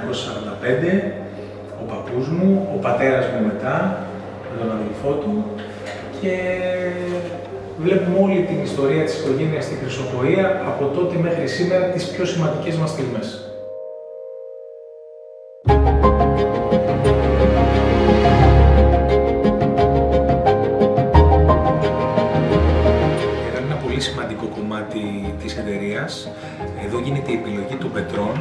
1945, ο παππούς μου, ο πατέρας μου μετά, με τον αδελφό του, και βλέπουμε όλη την ιστορία της οικογένειας στη Χρυσοποεία από τότε μέχρι σήμερα, τις πιο σημαντικές μας στιγμές. Ήταν ένα πολύ σημαντικό κομμάτι της εταιρείας. Εδώ γίνεται η επιλογή των πετρών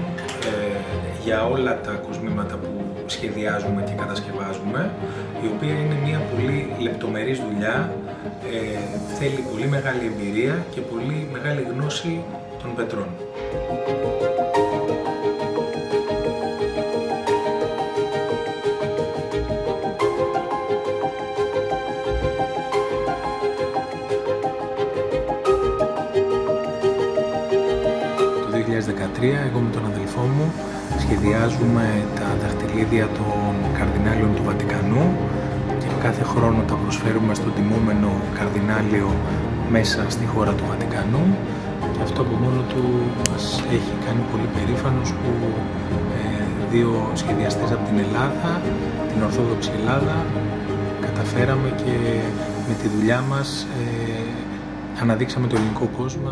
για όλα τα κοσμήματα που σχεδιάζουμε και κατασκευάζουμε, η οποία είναι μια πολύ λεπτομερής δουλειά, θέλει πολύ μεγάλη εμπειρία και πολύ μεγάλη γνώση των πετρών. Το 2013, εγώ με τον αδελφό μου σχεδιάζουμε τα δαχτυλίδια των καρδινάλιων του Βατικανού και κάθε χρόνο τα προσφέρουμε στον τιμούμενο καρδινάλιο μέσα στη χώρα του Βατικανού, και αυτό από μόνο του μας έχει κάνει πολύ περήφανος που δύο σχεδιαστές από την Ελλάδα, την Ορθόδοξη Ελλάδα, καταφέραμε και με τη δουλειά μας αναδείξαμε το ελληνικό κόσμο.